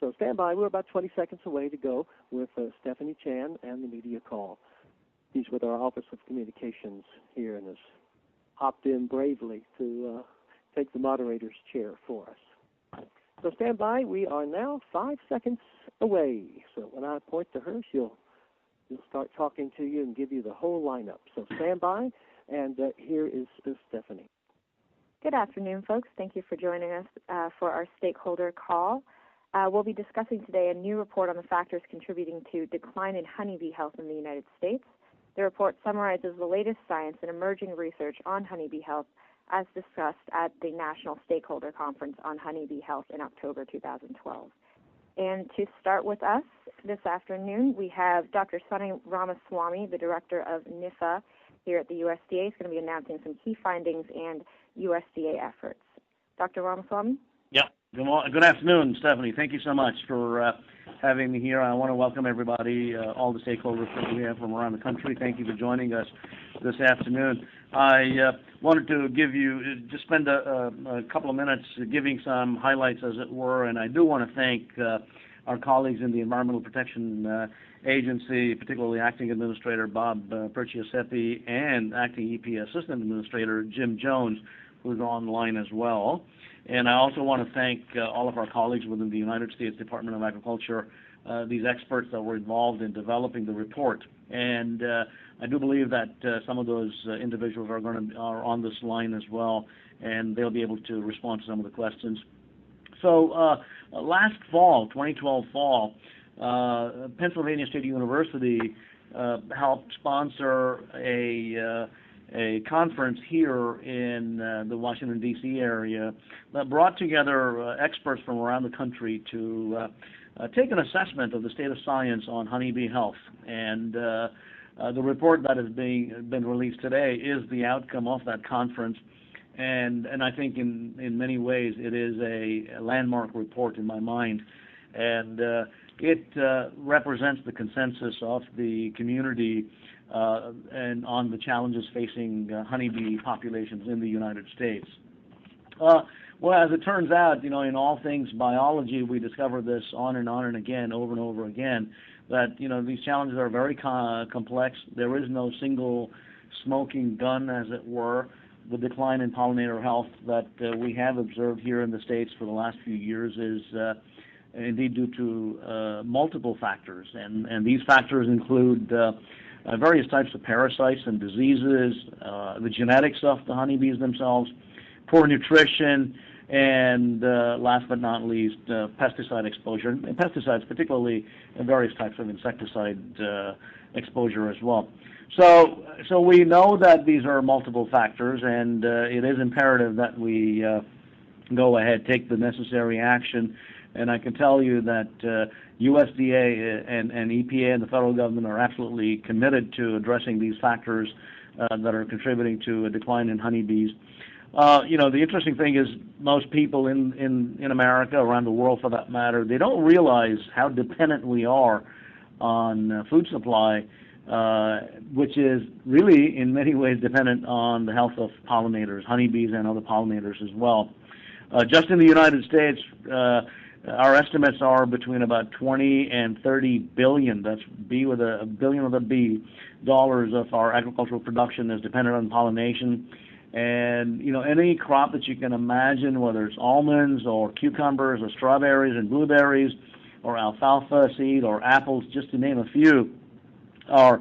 So stand by. We're about 20 seconds away to go with Stephanie Chan and the media call. He's with our Office of Communications here and has hopped in bravely to take the moderator's chair for us. So stand by. We are now 5 seconds away. So when I point to her, she'll start talking to you and give you the whole lineup. So stand by, and here is Stephanie. Good afternoon, folks. Thank you for joining us for our stakeholder call. We'll be discussing today a new report on the factors contributing to decline in honeybee health in the United States. The report summarizes the latest science and emerging research on honeybee health as discussed at the National Stakeholder Conference on Honeybee Health in October 2012. And to start with us this afternoon, we have Dr. Sonny Ramaswamy, the Director of NIFA here at the USDA. He's going to be announcing some key findings and USDA efforts. Dr. Ramaswamy? Yeah. Good afternoon, Stephanie. Thank you so much for having me here. I want to welcome everybody, all the stakeholders that we have from around the country. Thank you for joining us this afternoon. I wanted to just spend a couple of minutes giving some highlights, as it were, and I do want to thank our colleagues in the Environmental Protection Agency, particularly Acting Administrator Bob Perciasepe and Acting EP Assistant Administrator Jim Jones, who's online as well. And I also want to thank all of our colleagues within the United States Department of Agriculture, these experts that were involved in developing the report. And I do believe that some of those individuals are on this line as well, and they'll be able to respond to some of the questions. So last fall, 2012 fall, Pennsylvania State University helped sponsor a conference here in the Washington, D.C. area that brought together experts from around the country to take an assessment of the state of science on honeybee health. And the report that has been released today is the outcome of that conference. And I think in many ways it is a landmark report in my mind. And it represents the consensus of the community and on the challenges facing honeybee populations in the United States. Well, as it turns out, in all things biology, we discover this on and again, over and over again, that, these challenges are very complex. There is no single smoking gun, as it were. The decline in pollinator health that we have observed here in the States for the last few years is indeed due to multiple factors. And these factors include various types of parasites and diseases, the genetics of the honeybees themselves, poor nutrition, and last but not least, pesticide exposure, and pesticides, particularly various types of insecticide exposure as well. So we know that these are multiple factors, and it is imperative that we go ahead, take the necessary action. And I can tell you that USDA and EPA and the federal government are absolutely committed to addressing these factors that are contributing to a decline in honeybees. The interesting thing is most people in America, around the world for that matter, they don't realize how dependent we are on food supply, which is really in many ways dependent on the health of pollinators, honeybees and other pollinators as well. Just in the United States, our estimates are between about 20 and 30 billion, that's B with a billion with a B, dollars of our agricultural production is dependent on pollination. And, any crop that you can imagine, whether it's almonds or cucumbers or strawberries and blueberries or alfalfa seed or apples, just to name a few, are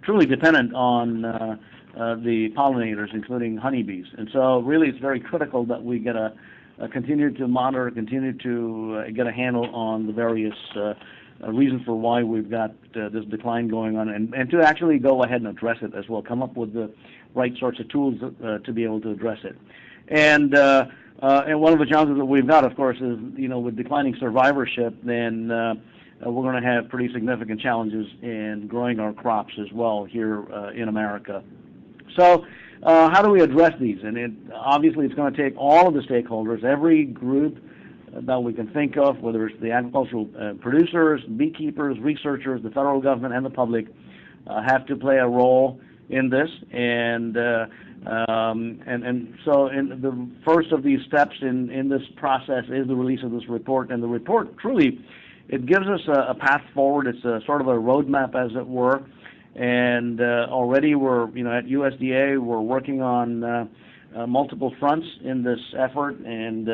truly dependent on the pollinators, including honeybees. And so really it's very critical that we get continue to monitor, continue to get a handle on the various reasons for why we've got this decline going on, and to actually go ahead and address it as well, come up with the right sorts of tools to be able to address it. And one of the challenges that we've got, of course, is, with declining survivorship, then we're going to have pretty significant challenges in growing our crops as well here in America. So how do we address these? And obviously it's going to take all of the stakeholders, every group that we can think of, whether it's the agricultural producers, beekeepers, researchers, the federal government, and the public, have to play a role in this. And So the first of these steps in this process is the release of this report. And the report truly, it gives us a path forward. It's a sort of a roadmap, as it were. And already we're, at USDA, we're working on multiple fronts in this effort, and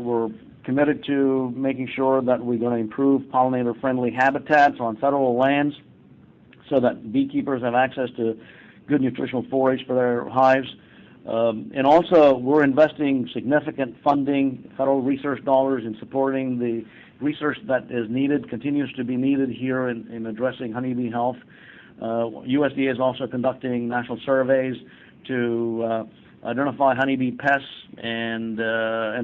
we're committed to making sure that we're going to improve pollinator-friendly habitats on federal lands so that beekeepers have access to good nutritional forage for their hives. And also, we're investing significant funding, federal research dollars, in supporting the research that is needed, continues to be needed here in addressing honeybee health. USDA is also conducting national surveys to identify honeybee pests, and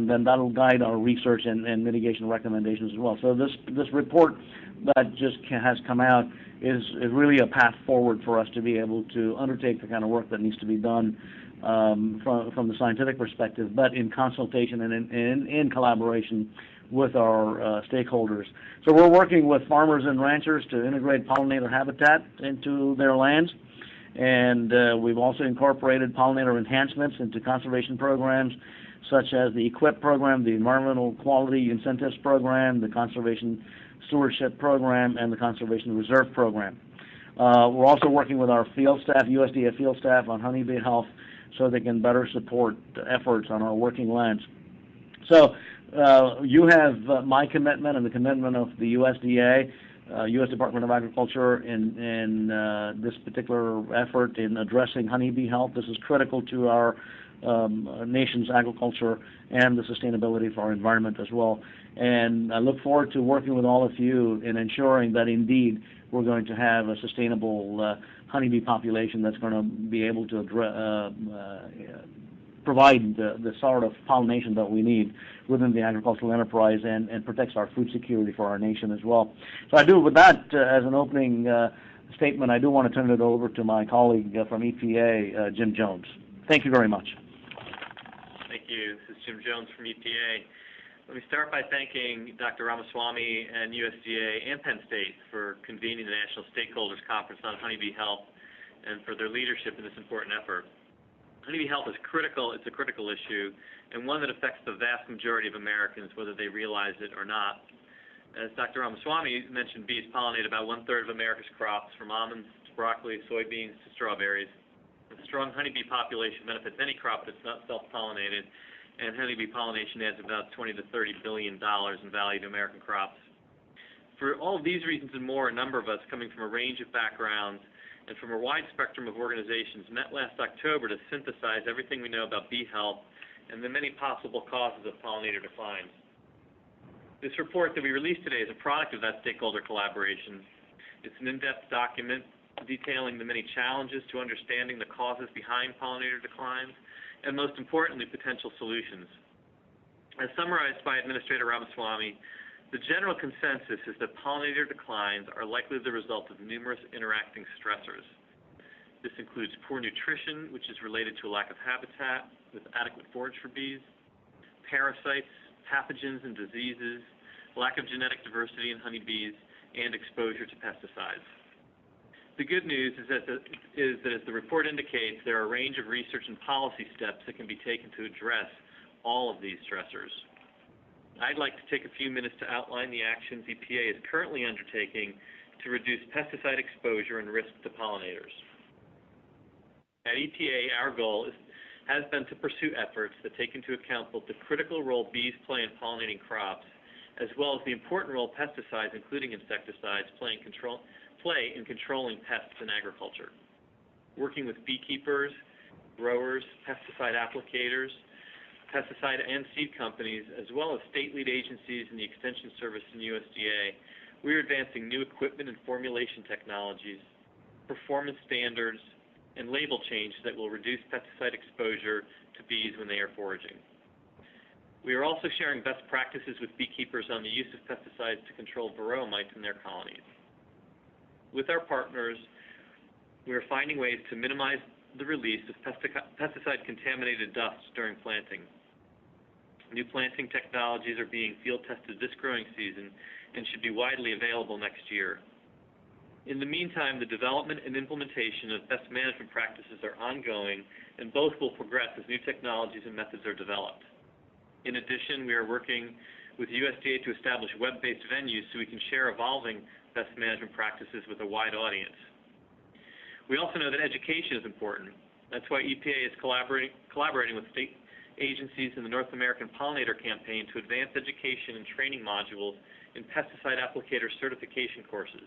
then that'll guide our research and mitigation recommendations as well. So this report that just has come out is really a path forward for us to be able to undertake the kind of work that needs to be done from the scientific perspective, but in consultation and in collaboration with our stakeholders. So we're working with farmers and ranchers to integrate pollinator habitat into their lands, and we've also incorporated pollinator enhancements into conservation programs such as the EQIP program, the Environmental Quality Incentives Program, the Conservation Stewardship Program, and the Conservation Reserve Program. We're also working with our field staff, USDA field staff, on honeybee health so they can better support efforts on our working lands. So you have my commitment and the commitment of the USDA, U.S. Department of Agriculture, in this particular effort in addressing honeybee health. This is critical to our nation's agriculture and the sustainability of our environment as well. And I look forward to working with all of you in ensuring that indeed we're going to have a sustainable honeybee population that's going to be able to provide the sort of pollination that we need within the agricultural enterprise and protects our food security for our nation as well. So I do, with that as an opening statement, I do want to turn it over to my colleague from EPA, Jim Jones. Thank you very much. Thank you. This is Jim Jones from EPA. Let me start by thanking Dr. Ramaswamy and USDA and Penn State for convening the National Stakeholders Conference on Honeybee Health and for their leadership in this important effort. Honeybee health is critical. It's a critical issue, and one that affects the vast majority of Americans, whether they realize it or not. As Dr. Ramaswamy mentioned, bees pollinate about 1/3 of America's crops, from almonds to broccoli, soybeans to strawberries. A strong honeybee population benefits any crop that's not self-pollinated, and honeybee pollination adds about $20 to $30 billion in value to American crops. For all of these reasons and more, a number of us coming from a range of backgrounds and from a wide spectrum of organizations met last October to synthesize everything we know about bee health and the many possible causes of pollinator decline. This report that we released today is a product of that stakeholder collaboration. It's an in-depth document detailing the many challenges to understanding the causes behind pollinator declines and, most importantly, potential solutions. As summarized by Administrator Ramaswamy, the general consensus is that pollinator declines are likely the result of numerous interacting stressors. This includes poor nutrition, which is related to a lack of habitat with adequate forage for bees, parasites, pathogens and diseases, lack of genetic diversity in honeybees, and exposure to pesticides. The good news is that as the report indicates, there are a range of research and policy steps that can be taken to address all of these stressors. I'd like to take a few minutes to outline the actions EPA is currently undertaking to reduce pesticide exposure and risk to pollinators. At EPA, our goal has been to pursue efforts that take into account both the critical role bees play in pollinating crops, as well as the important role pesticides, including insecticides, play in controlling pests in agriculture. Working with beekeepers, growers, pesticide applicators, pesticide and seed companies, as well as state lead agencies and the Extension Service in USDA, we are advancing new equipment and formulation technologies, performance standards, and label changes that will reduce pesticide exposure to bees when they are foraging. We are also sharing best practices with beekeepers on the use of pesticides to control varroa mites in their colonies. With our partners, we are finding ways to minimize the release of pesticide-contaminated dust during planting. New planting technologies are being field tested this growing season and should be widely available next year. In the meantime, the development and implementation of best management practices are ongoing, and both will progress as new technologies and methods are developed. In addition, we are working with USDA to establish web-based venues so we can share evolving best management practices with a wide audience. We also know that education is important. That's why EPA is collaborating with state agencies in the North American Pollinator Campaign to advance education and training modules in pesticide applicator certification courses.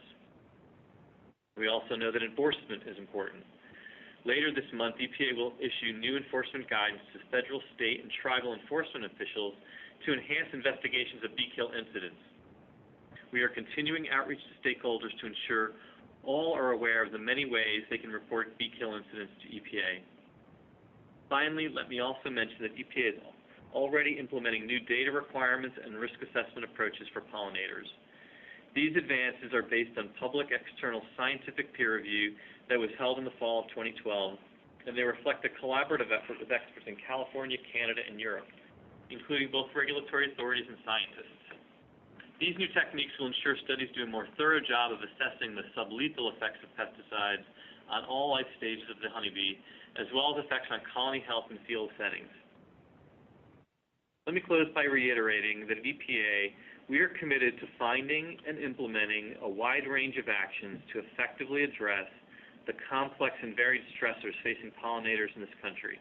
We also know that enforcement is important. Later this month, EPA will issue new enforcement guidance to federal, state, and tribal enforcement officials to enhance investigations of bee kill incidents. We are continuing outreach to stakeholders to ensure all are aware of the many ways they can report bee kill incidents to EPA. Finally, let me also mention that EPA is already implementing new data requirements and risk assessment approaches for pollinators. These advances are based on public external scientific peer review that was held in the fall of 2012, and they reflect a collaborative effort with experts in California, Canada, and Europe, including both regulatory authorities and scientists. These new techniques will ensure studies do a more thorough job of assessing the sublethal effects of pesticides on all life stages of the honeybee, as well as effects on colony health in field settings. Let me close by reiterating that at EPA, we are committed to finding and implementing a wide range of actions to effectively address the complex and varied stressors facing pollinators in this country.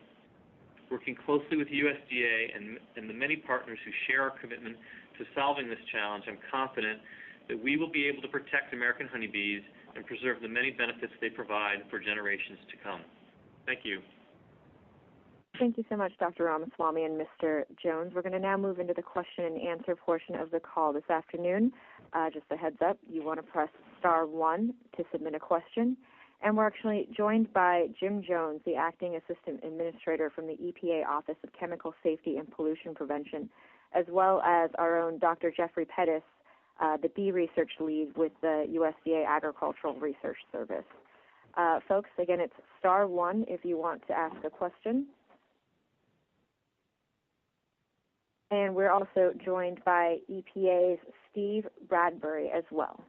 Working closely with USDA and the many partners who share our commitment to solving this challenge, I'm confident that we will be able to protect American honeybees and preserve the many benefits they provide for generations to come. Thank you. Thank you so much, Dr. Ramaswamy and Mr. Jones. We're going to now move into the question and answer portion of the call this afternoon. Just a heads up, you want to press *1 to submit a question. And we're actually joined by Jim Jones, the Acting Assistant Administrator from the EPA Office of Chemical Safety and Pollution Prevention, as well as our own Dr. Jeffery Pettis, the bee research lead with the USDA Agricultural Research Service. Folks, again, it's *1 if you want to ask a question. And we're also joined by EPA's Steve Bradbury as well.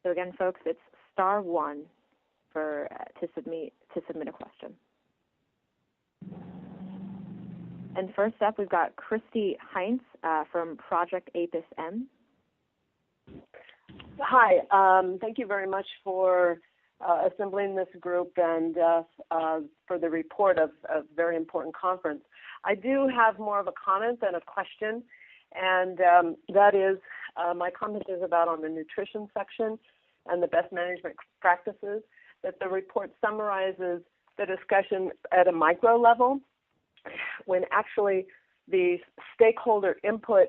So again, folks, it's *1 to submit a question. And first up, we've got Christy Heinz from Project Apis M. Hi. Thank you very much for assembling this group and for the report of a very important conference. I do have more of a comment than a question, and that is my comment is about on the nutrition section and the best management practices, that the report summarizes the discussion at a micro level, when actually the stakeholder input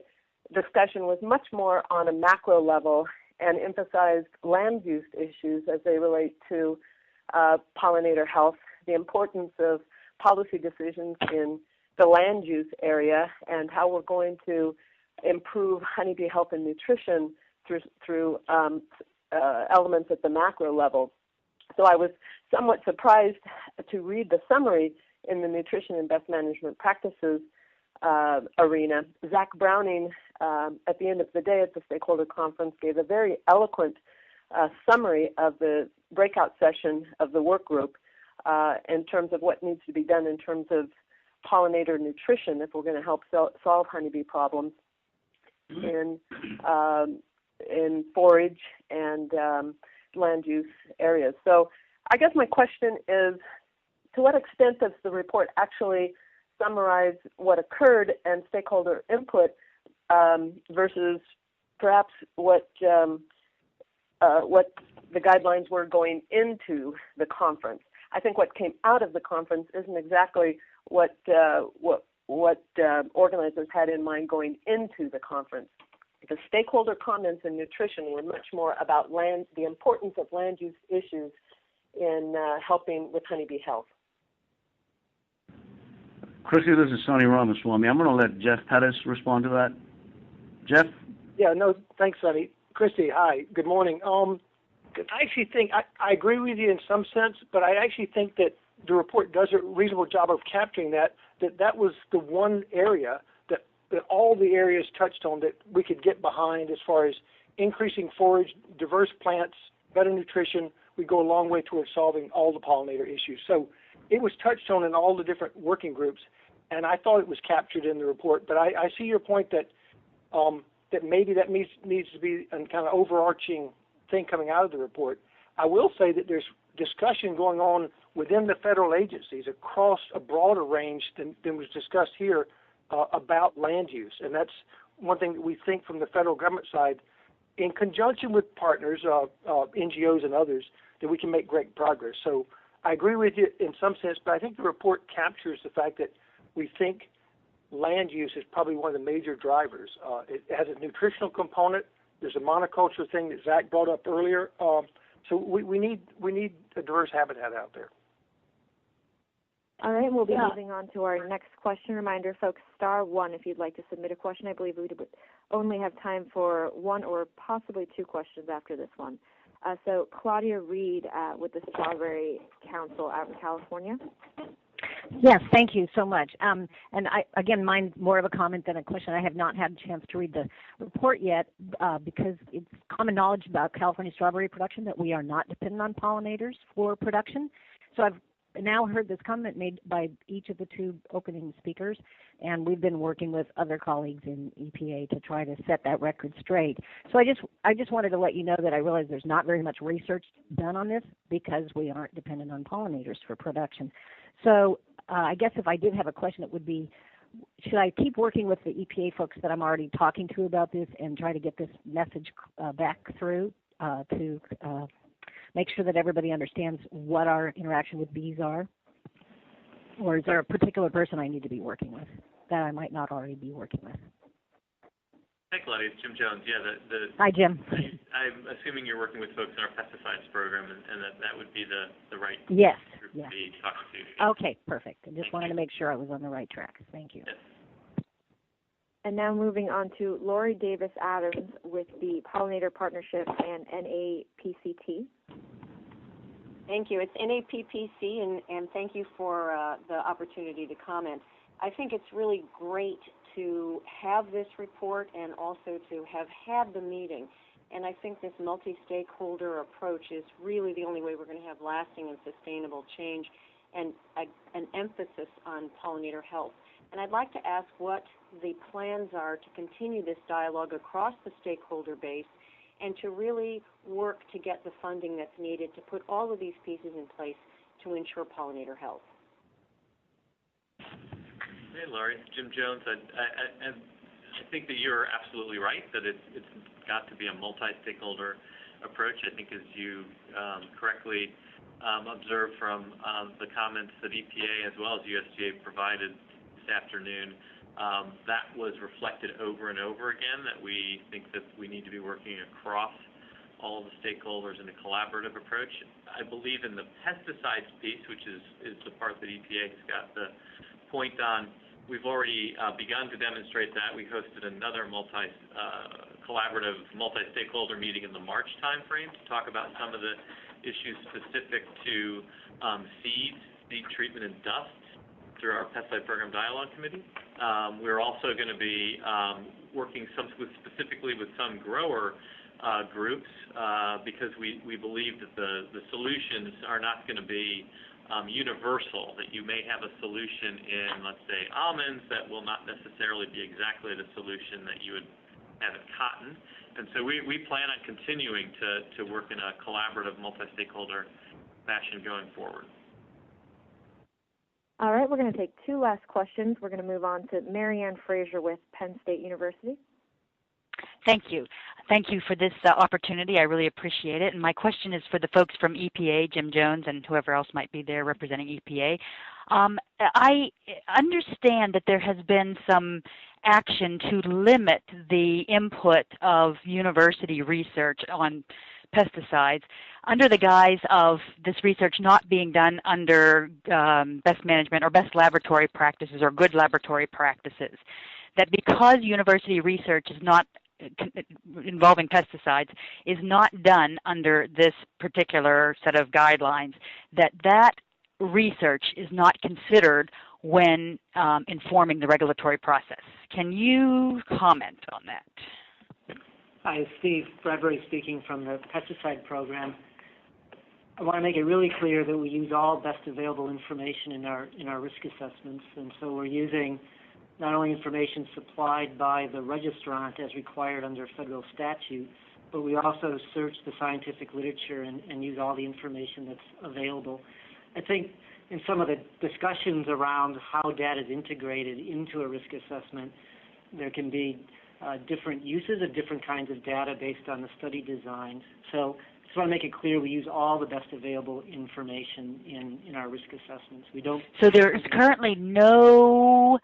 discussion was much more on a macro level and emphasized land use issues as they relate to pollinator health, the importance of policy decisions in the land use area, and how we're going to improve honeybee health and nutrition through elements at the macro level. So I was somewhat surprised to read the summary in the nutrition and best management practices arena. Zach Browning, at the end of the day at the stakeholder conference, gave a very eloquent summary of the breakout session of the work group in terms of what needs to be done in terms of pollinator nutrition if we're going to help solve honeybee problems in forage and land use areas. So I guess my question is, to what extent does the report actually summarize what occurred and stakeholder input versus perhaps what the guidelines were going into the conference? I think what came out of the conference isn't exactly what organizers had in mind going into the conference. The stakeholder comments in nutrition were much more about the importance of land use issues in helping with honeybee health. Christy, this is Sonny Ramaswamy. I'm going to let Jeff Pettis respond to that. Jeff? Yeah, no, thanks, Sonny. Christy, hi, good morning. I actually think, I agree with you in some sense, but I actually think that the report does a reasonable job of capturing that was the one area that all the areas touched on that we could get behind as far as increasing forage, diverse plants, better nutrition. We go a long way towards solving all the pollinator issues. So it was touched on in all the different working groups, and I thought it was captured in the report. But I see your point that that maybe that needs to be a kind of overarching thing coming out of the report. I will say that there's discussion going on within the federal agencies across a broader range than was discussed here about land use, and that's one thing that we think from the federal government side, in conjunction with partners, NGOs and others, that we can make great progress. So I agree with you in some sense, but I think the report captures the fact that we think land use is probably one of the major drivers. It has a nutritional component. There's a monoculture thing that Zach brought up earlier. So we need a diverse habitat out there. All right, we'll be moving on to our next question. Reminder, folks, *1 if you'd like to submit a question. I believe we would only have time for one or possibly two questions after this one. So Claudia Reed with the Strawberry Council out in California. Yes, thank you so much. And again, mine's more of a comment than a question. I have not had a chance to read the report yet because it's common knowledge about California strawberry production that we are not dependent on pollinators for production. So I've now heard this comment made by each of the two opening speakers, and we've been working with other colleagues in EPA to try to set that record straight. So I just wanted to let you know that I realize there's not very much research done on this because we aren't dependent on pollinators for production. So I guess if I did have a question, it would be, should I keep working with the EPA folks that I'm already talking to about this and try to get this message back through to make sure that everybody understands what our interaction with bees are? Or is there a particular person I need to be working with that I might not already be working with? Hey, Claudia, it's Jim Jones. Yeah, Hi, Jim. I'm assuming you're working with folks in our pesticides program, and that would be the right yes. group Yes. to be talking to. Okay, perfect. I just wanted to make sure I was on the right track. Thank you. Yes. And now moving on to Lori Davis Adams with the Pollinator Partnership and NAPCT. Thank you. It's NAPPC, and thank you for the opportunity to comment. I think it's really great to have this report and also to have had the meeting. And I think this multi-stakeholder approach is really the only way we're going to have lasting and sustainable change and an emphasis on pollinator health. And I'd like to ask what the plans are to continue this dialogue across the stakeholder base and to really work to get the funding that's needed to put all of these pieces in place to ensure pollinator health. Hey, Laurie, Jim Jones. I think that you're absolutely right that it's got to be a multi-stakeholder approach. I think as you correctly observed from the comments that EPA as well as USDA provided this afternoon, that was reflected over and over again, that we think that we need to be working across all of the stakeholders in a collaborative approach. I believe in the pesticides piece, which is the part that EPA has got the point on, we've already begun to demonstrate that. We hosted another collaborative multi-stakeholder meeting in the March timeframe to talk about some of the issues specific to seed treatment and dust through our Pesticide Program Dialogue Committee. We're also going to be working specifically with some grower groups because we believe that the solutions are not going to be universal, that you may have a solution in, let's say, almonds that will not necessarily be exactly the solution that you would have in cotton. And so we plan on continuing to work in a collaborative multi-stakeholder fashion going forward. All right, we're going to take two last questions. We're going to move on to Marianne Fraser with Penn State University. Thank you. Thank you for this opportunity. I really appreciate it. And my question is for the folks from EPA, Jim Jones, and whoever else might be there representing EPA. I understand that there has been some action to limit the input of university research on pesticides under the guise of this research not being done under best management or best laboratory practices or good laboratory practices. That because university research is not involving pesticides is not done under this particular set of guidelines, that research is not considered when informing the regulatory process. Can you comment on that? Hi, it's Steve Bradbury speaking from the pesticide program. I want to make it really clear that we use all best available information in our risk assessments, and so we're using not only information supplied by the registrant as required under federal statute, but we also search the scientific literature and use all the information that's available. I think in some of the discussions around how data is integrated into a risk assessment, there can be different uses of different kinds of data based on the study designs. So I just want to make it clear we use all the best available information in our risk assessments. We don't. So there is currently no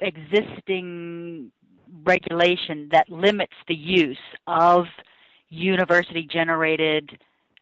existing regulation that limits the use of university-generated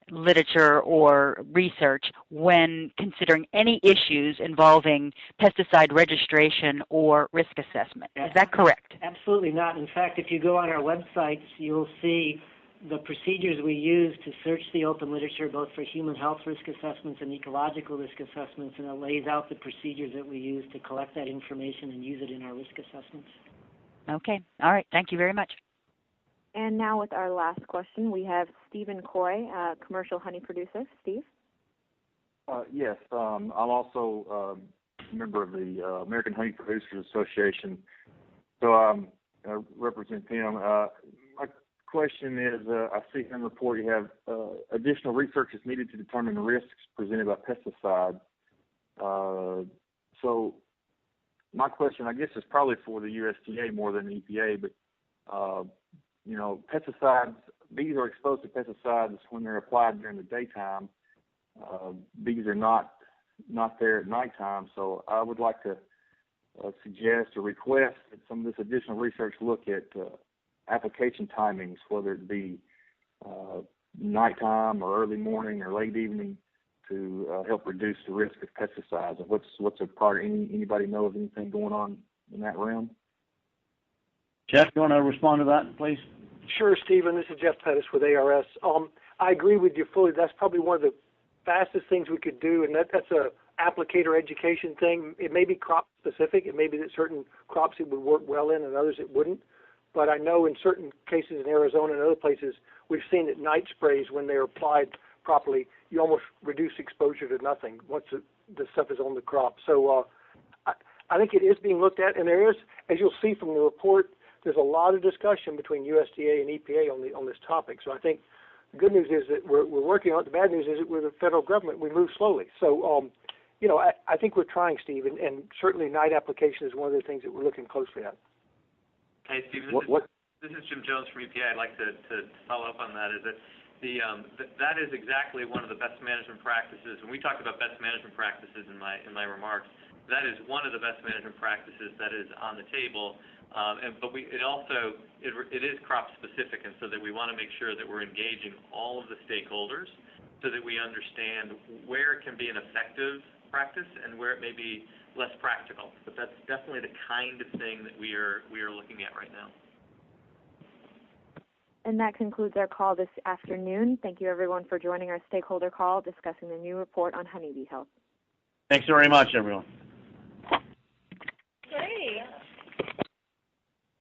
literature or research when considering any issues involving pesticide registration or risk assessment. Is that correct? Absolutely not. In fact, if you go on our websites, you'll see the procedures we use to search the open literature, both for human health risk assessments and ecological risk assessments, and it lays out the procedures that we use to collect that information and use it in our risk assessments. Okay. All right. Thank you very much. And now with our last question, we have Stephen Coy, commercial honey producer. Steve? Yes. I'm also a member of the American Honey Producers Association, so I represent them. My question is, I see in the report you have additional research is needed to determine risks presented by pesticides. So my question, I guess, is probably for the USDA more than the EPA, but pesticides, bees are exposed to pesticides when they're applied during the daytime. Bees are not there at nighttime, so I would like to suggest or request that some of this additional research look at application timings, whether it be nighttime or early morning or late evening, to help reduce the risk of pesticides. And what's a part? Anybody know of anything going on in that realm? Jeff, you want to respond to that, please? Sure, Stephen. This is Jeff Pettis with ARS. I agree with you fully. That's probably one of the fastest things we could do, and that's a applicator education thing. It may be crop specific. It may be that certain crops it would work well in and others it wouldn't. But I know in certain cases in Arizona and other places, we've seen that night sprays, when they're applied properly, you almost reduce exposure to nothing once the stuff is on the crop. So I think it is being looked at, and there is, as you'll see from the report, there's a lot of discussion between USDA and EPA on this topic. So I think the good news is that we're working on it. The bad news is that we're the federal government. We move slowly. So, I think we're trying, Steve, and certainly night application is one of the things that we're looking closely at. Hey, Steve, this is Jim Jones from EPA. I'd like to follow up on that. Is that that is exactly one of the best management practices. When we talked about best management practices in my remarks, that is one of the best management practices that is on the table. But it is crop specific, and so that we want to make sure that we're engaging all of the stakeholders so that we understand where it can be an effective practice and where it may be less practical. But that's definitely the kind of thing that we are looking at right now. And that concludes our call this afternoon. Thank you, everyone, for joining our stakeholder call discussing the new report on honeybee health. Thanks very much, everyone. Great.